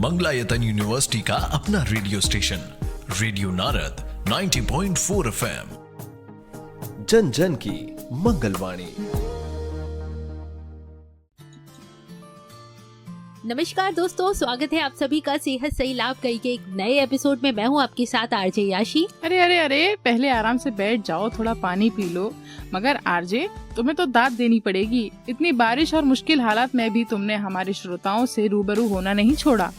Mangalayatan university का अपना radio station radio Narad 90.4 FM, जन जन की मंगलवाणी। नमस्कार दोस्तों, स्वागत है आप सभी का सेहत सही लाभ कई के एक नए एपिसोड में। मैं हूं आपके साथ आरजे याशी। अरे पहले आराम से बैठ जाओ, थोड़ा पानी पी लो। मगर आरजे, तुम्हें तो दाद देनी पड़ेगी। इतनी बारिश और मुश्किल हालात में भी तुमने हमारे श्रोताओं से रूबरू होना नहीं छोड़ा।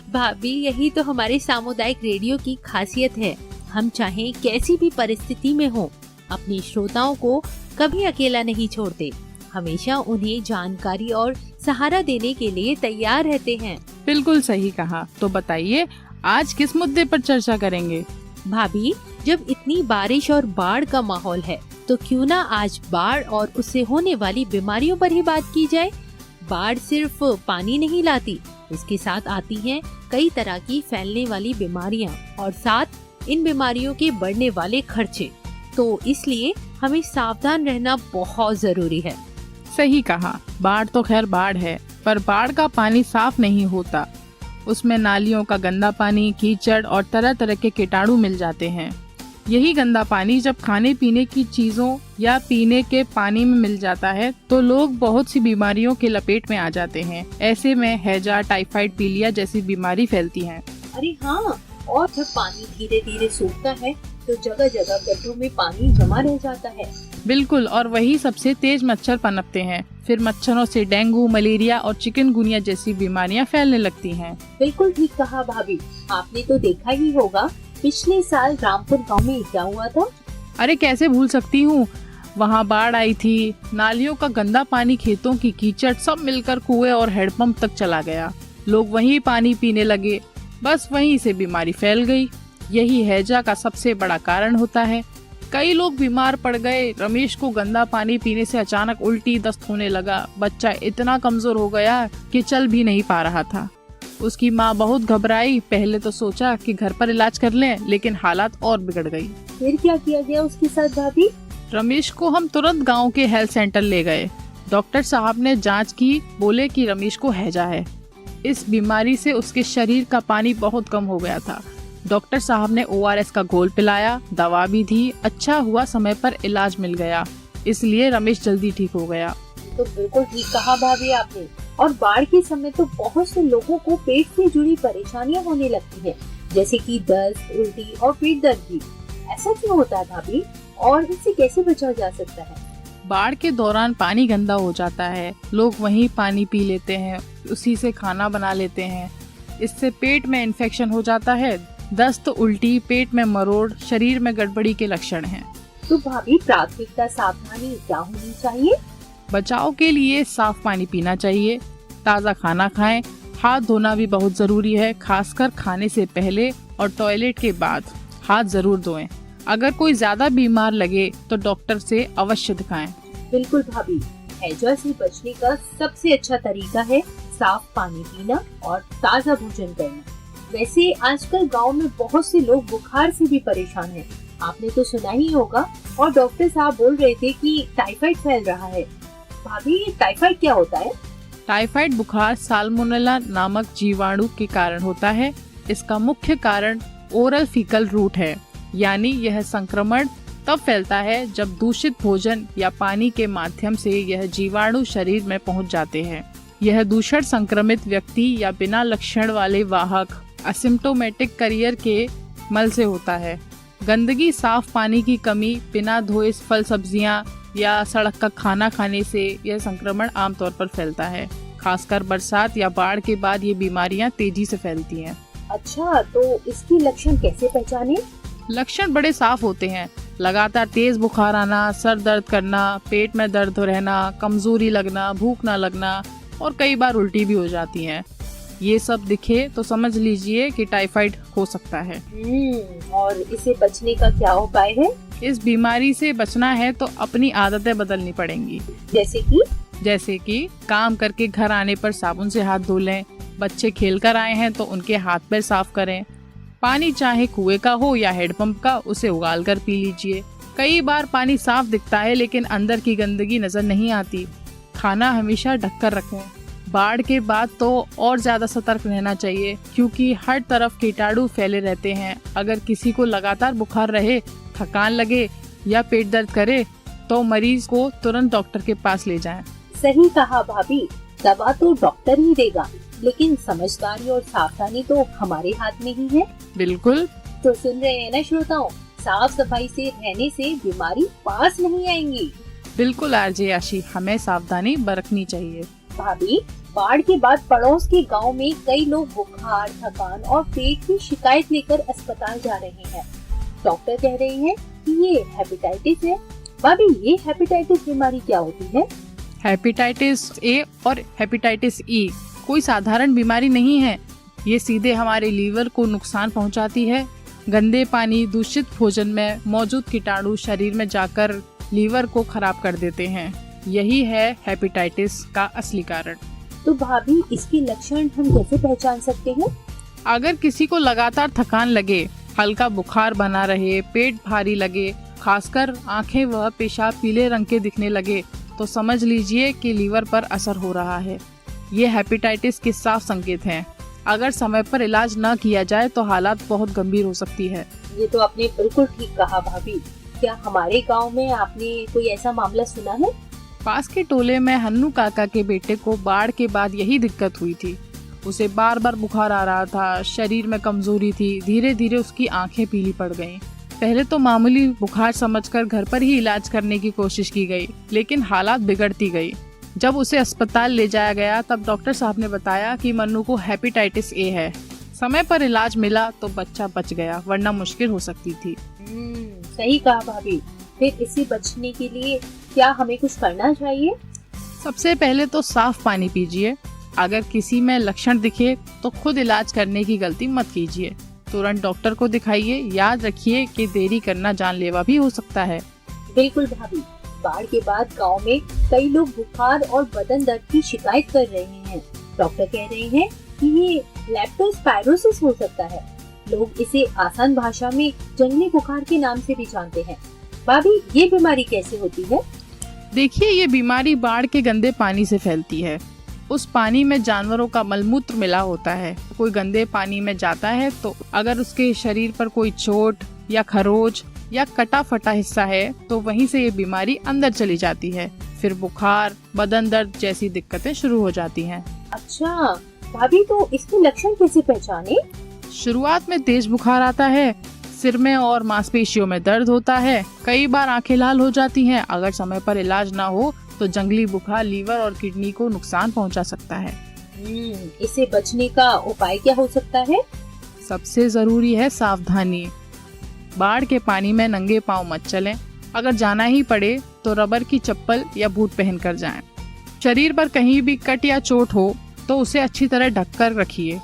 भाभी, यही तो हमारे सामुदायिक रेडियो की खासियत है। हम चाहे कैसी भी परिस्थिति में हो, अपने श्रोताओं को कभी अकेला नहीं छोड़ते। हमेशा उन्हें जानकारी और सहारा देने के लिए तैयार रहते हैं। बिल्कुल सही कहा। तो बताइए, आज किस मुद्दे पर चर्चा करेंगे? भाभी, जब इतनी बारिश और बाढ़ का माहौल है, तो क्यों ना आज बाढ़ और उससे होने वाली बीमारियों पर ही बात की जाए। बाढ़ सिर्फ पानी नहीं लाती, इसके साथ आती हैं कई तरह की फैलने वाली बीमारियां और साथ इन बीमारियों के बढ़ने वाले खर्चे। तो इसलिए हमें सावधान रहना बहुत जरूरी है। सही कहा। बाढ़ तो खैर बाढ़ है, पर बाढ़ का पानी साफ नहीं होता। उसमें नालियों का गंदा पानी, कीचड़ और तरह तरह के कीटाणु मिल जाते हैं। यही गंदा पानी जब खाने पीने की चीजों या पीने के पानी में मिल जाता है, तो लोग बहुत सी बीमारियों के लपेट में आ जाते हैं। ऐसे में हैजा, टाइफाइड, पीलिया जैसी बीमारी फैलती हैं। अरे हाँ, और जब पानी धीरे धीरे सूखता है, तो जगह जगह गड्ढों में पानी जमा रह जाता है। बिल्कुल, और वही सबसे तेज मच्छर पनपते हैं। फिर मच्छरों से डेंगू, मलेरिया और चिकनगुनिया जैसी बीमारियां फैलने लगती हैं। बिल्कुल ठीक कहा भाभी। आपने तो देखा ही होगा, पिछले साल रामपुर गांव में क्या हुआ था। अरे कैसे भूल सकती हूँ, वहाँ बाढ़ आई थी। नालियों का गंदा पानी, खेतों की कीचड़ सब मिलकर कुएं और हैंडपंप तक चला गया। लोग वही पानी पीने लगे, बस वहीं से बीमारी फैल गई। यही हैजा का सबसे बड़ा कारण होता है। कई लोग बीमार पड़ गए। रमेश को गंदा पानी पीने से अचानक उल्टी दस्त होने लगा। बच्चा इतना कमजोर हो गया कि चल भी नहीं पा रहा था। उसकी माँ बहुत घबराई। पहले तो सोचा कि घर पर इलाज कर लें, लेकिन हालात और बिगड़ गई। फिर क्या किया गया उसके साथ भाभी? रमेश को हम तुरंत गांव के हेल्थ सेंटर ले गए। डॉक्टर साहब ने जांच की, बोले कि रमेश को हैजा है। इस बीमारी से उसके शरीर का पानी बहुत कम हो गया था। डॉक्टर साहब ने ORS का घोल पिलाया, दवा भी दी। अच्छा हुआ समय पर इलाज मिल गया, इसलिए रमेश जल्दी ठीक हो गया। तो बिल्कुल ठीक कहा भाभी आपने। और बाढ़ के समय तो बहुत से लोगों को पेट से जुड़ी परेशानियां होने लगती है, जैसे कि दस्त, उल्टी और पेट दर्द भी। ऐसा क्यों होता है भाभी, और इससे कैसे बचा जा सकता है? बाढ़ के दौरान पानी गंदा हो जाता है। लोग वही पानी पी लेते हैं, उसी से खाना बना लेते हैं। इससे पेट में इन्फेक्शन हो जाता है। दस्त, उल्टी, पेट में मरोड़, शरीर में गड़बड़ी के लक्षण हैं। तो भाभी, प्राथमिकता सावधानी क्या होनी चाहिए? बचाव के लिए साफ पानी पीना चाहिए, ताज़ा खाना खाएं, हाथ धोना भी बहुत जरूरी है। खासकर खाने से पहले और टॉयलेट के बाद हाथ जरूर धोएं। अगर कोई ज्यादा बीमार लगे तो डॉक्टर से अवश्य दिखाएं। बिल्कुल भाभी, हैजा से बचने का सबसे अच्छा तरीका है साफ पानी पीना और ताज़ा भोजन करना। वैसे आजकल गांव में बहुत से लोग बुखार से भी परेशान हैं। आपने तो सुना ही होगा, और डॉक्टर साहब बोल रहे थे कि टाइफाइड फैल रहा है। भाभी, टाइफाइड क्या होता है? टाइफाइड बुखार साल्मोनेला नामक जीवाणु के कारण होता है। इसका मुख्य कारण ओरल फीकल रूट है, यानी यह संक्रमण तब फैलता है जब दूषित भोजन या पानी के माध्यम से यह जीवाणु शरीर में पहुंच जाते हैं। यह दूषण संक्रमित व्यक्ति या बिना लक्षण वाले वाहक असिम्प्टोमेटिक कैरियर के मल से होता है। गंदगी, साफ पानी की कमी, बिना धोए फल सब्जियां या सड़क का खाना खाने से यह संक्रमण आमतौर पर फैलता है। खासकर बरसात या बाढ़ के बाद ये बीमारियां तेजी से फैलती हैं। अच्छा, तो इसके लक्षण कैसे पहचाने? लक्षण बड़े साफ होते हैं। लगातार तेज बुखार आना, सर दर्द करना, पेट में दर्द रहना, कमजोरी लगना, भूख न लगना और कई बार उल्टी भी हो जाती है। ये सब दिखे तो समझ लीजिए कि टाइफाइड हो सकता है। और इसे बचने का क्या उपाय है? इस बीमारी से बचना है तो अपनी आदतें बदलनी पड़ेंगी। जैसे कि काम करके घर आने पर साबुन से हाथ धो लें। बच्चे खेल कर आए हैं तो उनके हाथ पैर साफ करें। पानी चाहे कुएं का हो या हैंडपंप का, उसे उगाल कर पी लीजिए। कई बार पानी साफ दिखता है लेकिन अंदर की गंदगी नजर नहीं आती। खाना हमेशा ढककर रखें। बाढ़ के बाद तो और ज्यादा सतर्क रहना चाहिए, क्योंकि हर तरफ कीटाणु फैले रहते हैं। अगर किसी को लगातार बुखार रहे, थकान लगे या पेट दर्द करे तो मरीज को तुरंत डॉक्टर के पास ले जाएं। सही कहा भाभी, दवा तो डॉक्टर ही देगा, लेकिन समझदारी और सावधानी तो हमारे हाथ में ही है। बिल्कुल। तो सुन रहे हैं ना श्रोताओं, साफ सफाई से रहने से बीमारी पास नहीं आएंगी। बिल्कुल आरजे आशी, हमें सावधानी बरतनी चाहिए। भाभी, बाढ़ के बाद पड़ोस के गांव में कई लोग बुखार, थकान और पेट की शिकायत लेकर अस्पताल जा रहे हैं। डॉक्टर कह रहे हैं कि ये हेपेटाइटिस है। भाभी, ये हेपेटाइटिस बीमारी क्या होती है? हेपेटाइटिस ए और हेपेटाइटिस ई कोई साधारण बीमारी नहीं है। ये सीधे हमारे लीवर को नुकसान पहुंचाती है। गंदे पानी, दूषित भोजन में मौजूद कीटाणु शरीर में जाकर लीवर को खराब कर देते हैं। यही है हेपेटाइटिस का असली कारण। तो भाभी, इसके लक्षण हम कैसे पहचान सकते हैं? अगर किसी को लगातार थकान लगे, हल्का बुखार बना रहे, पेट भारी लगे, खासकर आंखें व पेशाब पीले रंग के दिखने लगे, तो समझ लीजिए कि लीवर पर असर हो रहा है। ये हेपेटाइटिस के साफ संकेत हैं। अगर समय पर इलाज न किया जाए तो हालात बहुत गंभीर हो सकती है। ये तो आपने बिल्कुल ठीक कहा भाभी। क्या हमारे गांव में आपने कोई ऐसा मामला सुना है? पास के टोले में हन्नू काका के बेटे को बाढ़ के बाद यही दिक्कत हुई थी। उसे बार बार बुखार आ रहा था, शरीर में कमजोरी थी, धीरे धीरे उसकी आंखें पीली पड़ गईं। पहले तो मामूली बुखार समझकर घर पर ही इलाज करने की कोशिश की गई, लेकिन हालात बिगड़ती गई। जब उसे अस्पताल ले जाया गया तब डॉक्टर साहब ने बताया कि मन्नू को हेपेटाइटिस ए है। समय पर इलाज मिला तो बच्चा बच गया, वरना मुश्किल हो सकती थी। सही कहा भाभी। फिर इससे बचने के लिए क्या हमें कुछ करना चाहिए? सबसे पहले तो साफ पानी पीजिए। अगर किसी में लक्षण दिखे तो खुद इलाज करने की गलती मत कीजिए, तुरंत डॉक्टर को दिखाइए। याद रखिए कि देरी करना जानलेवा भी हो सकता है। बिल्कुल भाभी, बाढ़ के बाद गांव में कई लोग बुखार और बदन दर्द की शिकायत कर रहे हैं। डॉक्टर कह रहे हैं कि ये लेप्टोस्पायरोसिस हो सकता है। लोग इसे आसान भाषा में जंगली बुखार के नाम से भी जानते हैं। भाभी, ये बीमारी कैसे होती है? देखिए, ये बीमारी बाढ़ के गंदे पानी से फैलती है। उस पानी में जानवरों का मलमूत्र मिला होता है। कोई गंदे पानी में जाता है तो अगर उसके शरीर पर कोई चोट या खरोच या कटा फटा हिस्सा है तो वहीं से ये बीमारी अंदर चली जाती है। फिर बुखार, बदन दर्द जैसी दिक्कतें शुरू हो जाती हैं। अच्छा भाभी, तो इसके लक्षण कैसे पहचाने? शुरुआत में तेज बुखार आता है, सिर में और मांसपेशियों में दर्द होता है, कई बार आंखें लाल हो जाती हैं। अगर समय पर इलाज ना हो तो जंगली बुखार लीवर और किडनी को नुकसान पहुंचा सकता है। इससे बचने का उपाय क्या हो सकता है? सबसे जरूरी है सावधानी। बाढ़ के पानी में नंगे पांव मत चलें। अगर जाना ही पड़े तो रबर की चप्पल या बूट पहनकर जाएं। शरीर पर कहीं भी कट या चोट हो तो उसे अच्छी तरह ढक कर रखिए।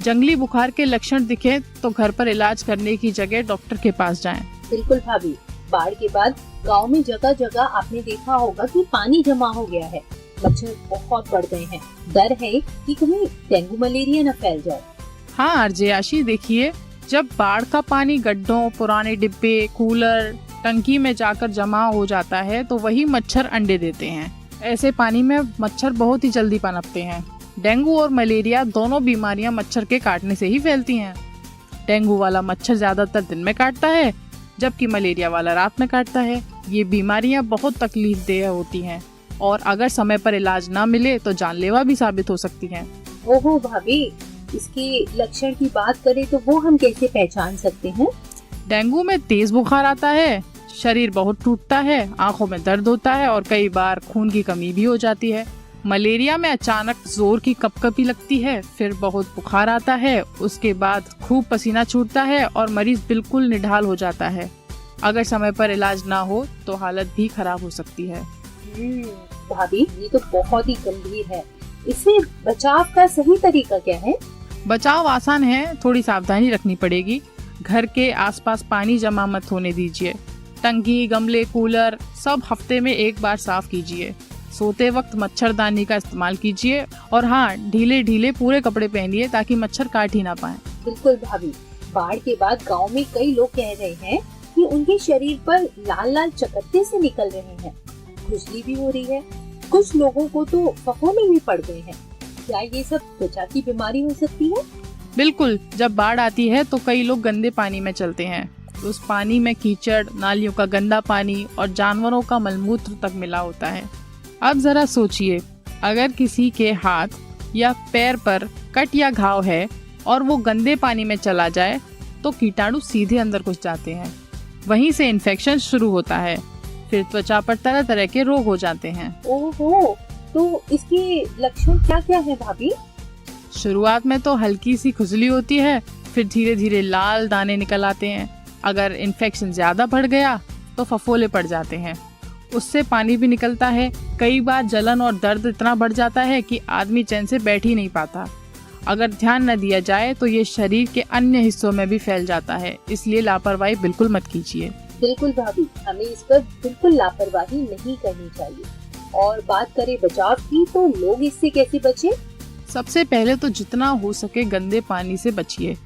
जंगली बुखार के लक्षण दिखे तो घर पर इलाज करने की जगह डॉक्टर के पास जाएं। बिल्कुल भाभी, बाढ़ के बाद गांव में जगह जगह आपने देखा होगा कि पानी जमा हो गया है, मच्छर बहुत बढ़ गए हैं। डर है कि कहीं डेंगू मलेरिया न फैल जाए। हाँ आरजे आशी, देखिए, जब बाढ़ का पानी गड्ढों, पुराने डिब्बे, कूलर, टंकी में जाकर जमा हो जाता है तो वही मच्छर अंडे देते हैं। ऐसे पानी में मच्छर बहुत ही जल्दी पनपते हैं। डेंगू और मलेरिया दोनों बीमारियां मच्छर के काटने से ही फैलती हैं। डेंगू वाला मच्छर ज्यादातर दिन में काटता है, जबकि मलेरिया वाला रात में काटता है। ये बीमारियां बहुत तकलीफदेह होती हैं और अगर समय पर इलाज ना मिले तो जानलेवा भी साबित हो सकती हैं। ओहो भाभी, इसके लक्षण की बात करें तो वो हम कैसे पहचान सकते हैं? डेंगू में तेज बुखार आता है, शरीर बहुत टूटता है, आंखों में दर्द होता है और कई बार खून की कमी भी हो जाती है। मलेरिया में अचानक जोर की कपकपी लगती है, फिर बहुत बुखार आता है, उसके बाद खूब पसीना छूटता है और मरीज बिल्कुल निढाल हो जाता है। अगर समय पर इलाज ना हो तो हालत भी खराब हो सकती है। भाभी, ये तो बहुत ही गंभीर है। इससे बचाव का सही तरीका क्या है? बचाव आसान है, थोड़ी सावधानी रखनी पड़ेगी। घर के आसपास पानी जमा मत होने दीजिए। टंकी, गमले, कूलर सब हफ्ते में एक बार साफ कीजिए। सोते वक्त मच्छरदानी का इस्तेमाल कीजिए और हाँ, ढीले ढीले पूरे कपड़े पहनिए ताकि मच्छर काट ही ना पाए। बिल्कुल भाभी, बाढ़ के बाद गांव में कई लोग कह रहे हैं कि उनके शरीर पर लाल लाल चकत्ते से निकल रहे हैं, खुजली भी हो रही है। कुछ लोगों को तो फफूंदी भी पड़ गए हैं। क्या ये सब त्वचा की बीमारी हो सकती है? बिल्कुल, जब बाढ़ आती है तो कई लोग गंदे पानी में चलते हैं। उस पानी में कीचड़, नालियों का गंदा पानी और जानवरों का मलमूत्र तक मिला होता है। अब जरा सोचिए, अगर किसी के हाथ या पैर पर कट या घाव है और वो गंदे पानी में चला जाए तो कीटाणु सीधे अंदर घुस जाते हैं। वहीं से इन्फेक्शन शुरू होता है। फिर त्वचा पर तरह तरह के रोग हो जाते हैं। ओहो, तो इसके लक्षण क्या क्या है भाभी? शुरुआत में तो हल्की सी खुजली होती है, फिर धीरे धीरे लाल दाने निकल आते हैं। अगर इन्फेक्शन ज्यादा बढ़ गया तो फफोले पड़ जाते हैं, उससे पानी भी निकलता है। कई बार जलन और दर्द इतना बढ़ जाता है कि आदमी चैन से बैठ ही नहीं पाता। अगर ध्यान न दिया जाए तो ये शरीर के अन्य हिस्सों में भी फैल जाता है, इसलिए लापरवाही बिल्कुल मत कीजिए। बिल्कुल भाभी, हमें इस पर बिल्कुल लापरवाही नहीं करनी चाहिए। और बात करें बचाव की, तो लोग इससे कैसे बचें? सबसे पहले तो जितना हो सके गंदे पानी से बचिए।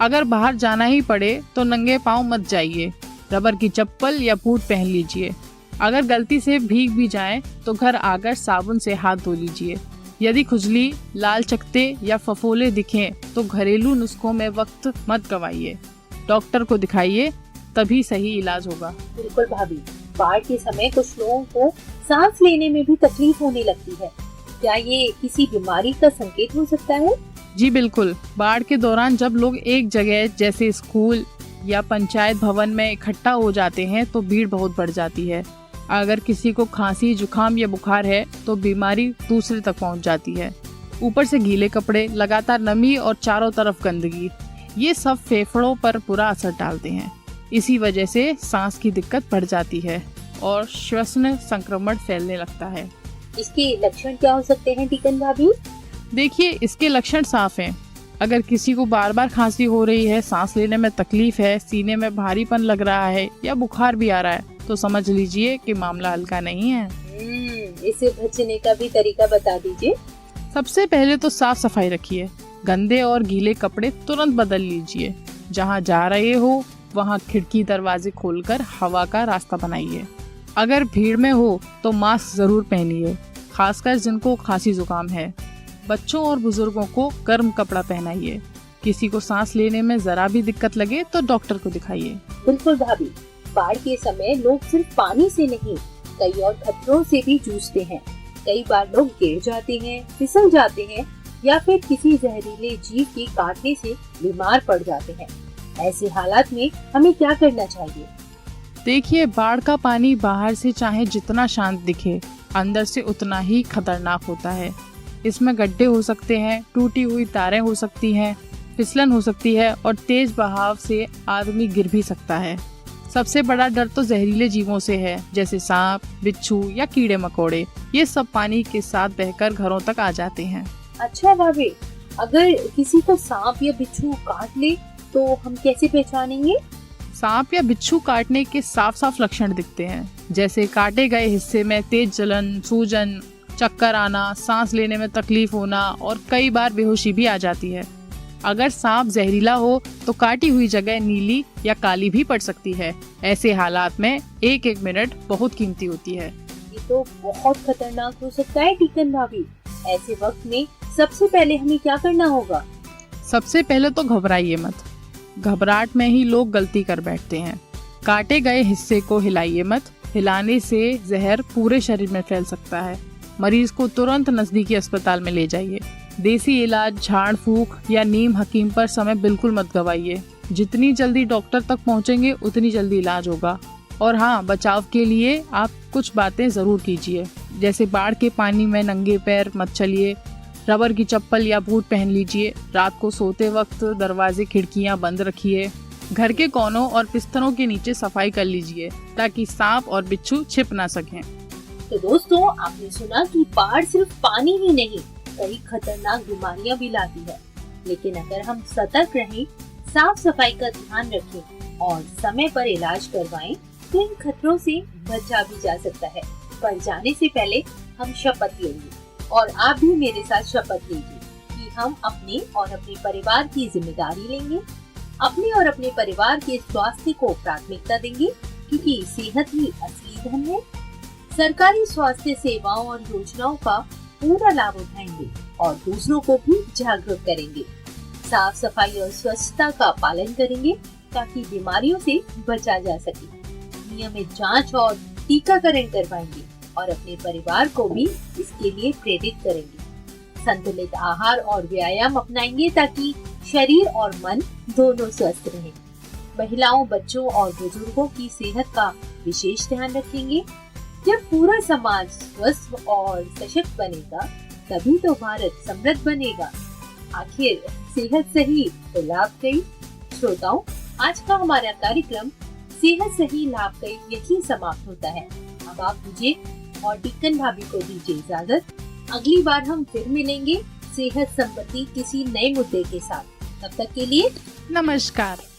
अगर बाहर जाना ही पड़े तो नंगे पाँव मत जाइए। रबर की चप्पल या बूट पहन लीजिए। अगर गलती से भीग भी जाएं तो घर आकर साबुन से हाथ धो लीजिए। यदि खुजली, लाल चकत्ते या फफोले दिखें तो घरेलू नुस्खों में वक्त मत गवाइए, डॉक्टर को दिखाइए, तभी सही इलाज होगा। बिल्कुल भाभी, बाढ़ के समय कुछ लोगों को सांस लेने में भी तकलीफ होने लगती है। क्या ये किसी बीमारी का संकेत हो सकता है? जी बिल्कुल, बाढ़ के दौरान जब लोग एक जगह जैसे स्कूल या पंचायत भवन में इकट्ठा हो जाते हैं तो भीड़ बहुत बढ़ जाती है। अगर किसी को खांसी, जुकाम या बुखार है तो बीमारी दूसरे तक पहुंच जाती है। ऊपर से गीले कपड़े, लगातार नमी और चारों तरफ गंदगी, ये सब फेफड़ों पर बुरा असर डालते हैं। इसी वजह से सांस की दिक्कत बढ़ जाती है और श्वसन संक्रमण फैलने लगता है। इसके लक्षण क्या हो सकते हैं टीकन भाभी? देखिए, इसके लक्षण साफ हैं। अगर किसी को बार बार खांसी हो रही है, सांस लेने में तकलीफ है, सीने में भारीपन लग रहा है या बुखार भी आ रहा है तो समझ लीजिए कि मामला हल्का नहीं है। इससे बचने का भी तरीका बता दीजिए। सबसे पहले तो साफ सफाई रखिए। गंदे और गीले कपड़े तुरंत बदल लीजिए। जहाँ जा रहे हो वहाँ खिड़की दरवाजे खोलकर हवा का रास्ता बनाइए। अगर भीड़ में हो तो मास्क जरूर पहनिए, खासकर जिनको खांसी जुकाम है। बच्चों और बुजुर्गों को गर्म कपड़ा पहनाइए। किसी को सांस लेने में जरा भी दिक्कत लगे तो डॉक्टर को दिखाइए। बिल्कुल भाभी, बाढ़ के समय लोग सिर्फ पानी से नहीं, कई और खतरों से भी जूझते हैं। कई बार लोग गिर जाते हैं, फिसल जाते हैं या फिर किसी जहरीले जीव के काटने से बीमार पड़ जाते हैं। ऐसे हालात में हमें क्या करना चाहिए? देखिए, बाढ़ का पानी बाहर से चाहे जितना शांत दिखे, अंदर से उतना ही खतरनाक होता है। इसमें गड्ढे हो सकते हैं, टूटी हुई तारें हो सकती हैं, फिसलन हो सकती है और तेज बहाव से आदमी गिर भी सकता है। सबसे बड़ा डर तो जहरीले जीवों से है, जैसे सांप, बिच्छू या कीड़े मकोड़े। ये सब पानी के साथ बहकर घरों तक आ जाते हैं। अच्छा भाभी, अगर किसी को सांप या बिच्छू काट ले तो हम कैसे पहचानेंगे? सांप या बिच्छू काटने के साफ साफ लक्षण दिखते हैं, जैसे काटे गए हिस्से में तेज जलन, सूजन, चक्कर आना, सांस लेने में तकलीफ होना और कई बार बेहोशी भी आ जाती है। अगर सांप जहरीला हो तो काटी हुई जगह नीली या काली भी पड़ सकती है। ऐसे हालात में एक एक मिनट बहुत कीमती होती है। ये तो बहुत खतरनाक हो सकता है टीकन भाभी। ऐसे वक्त में सबसे पहले हमें क्या करना होगा? सबसे पहले तो घबराइए मत। घबराहट में ही लोग गलती कर बैठते हैं। काटे गए हिस्से को हिलाइए मत। हिलाने से जहर पूरे शरीर में फैल सकता है। मरीज को तुरंत नजदीकी अस्पताल में ले जाइए। देसी इलाज, झाड़ फूक या नीम हकीम पर समय बिल्कुल मत गवाइए। जितनी जल्दी डॉक्टर तक पहुंचेंगे उतनी जल्दी इलाज होगा। और हाँ, बचाव के लिए आप कुछ बातें जरूर कीजिए, जैसे बाढ़ के पानी में नंगे पैर मत चलिए। रबर की चप्पल या बूट पहन लीजिए। रात को सोते वक्त दरवाजे, खिड़कियां बंद रखिए। घर के कोनों और बिस्तरों के नीचे सफाई कर लीजिए ताकि सांप और बिच्छू छिप ना सकें। तो दोस्तों, आपने सुना कि बाढ़ सिर्फ पानी ही नहीं, कई खतरनाक बीमारियां भी लाती है। लेकिन अगर हम सतर्क रहें, साफ सफाई का ध्यान रखें और समय पर इलाज करवाएं, तो इन खतरों से बचा भी जा सकता है। पर जाने से पहले हम शपथ लेंगे और आप भी मेरे साथ शपथ लीजिए कि हम अपने और अपने परिवार की जिम्मेदारी लेंगे, अपने और अपने परिवार के स्वास्थ्य को प्राथमिकता देंगे, क्योंकि सेहत ही असली धन है। सरकारी स्वास्थ्य सेवाओं और योजनाओं का पूरा लाभ उठाएंगे और दूसरों को भी जागरूक करेंगे। साफ सफाई और स्वच्छता का पालन करेंगे ताकि बीमारियों से बचा जा सके। नियमित जांच और टीकाकरण करवाएंगे और अपने परिवार को भी इसके लिए प्रेरित करेंगे। संतुलित आहार और व्यायाम अपनाएंगे ताकि शरीर और मन दोनों स्वस्थ रहें। महिलाओं, बच्चों और बुजुर्गों की सेहत का विशेष ध्यान रखेंगे। जब पूरा समाज स्वस्थ और सशक्त बनेगा तभी तो भारत समृद्ध बनेगा। आखिर सेहत सही तो लाभ कई। श्रोताओं, आज का हमारा कार्यक्रम सेहत सही लाभ कई यही समाप्त होता है। अब आप मुझे और टिक्कन भाभी को दीजिए इजाजत। अगली बार हम फिर मिलेंगे सेहत संबंधी किसी नए मुद्दे के साथ। तब तक के लिए नमस्कार।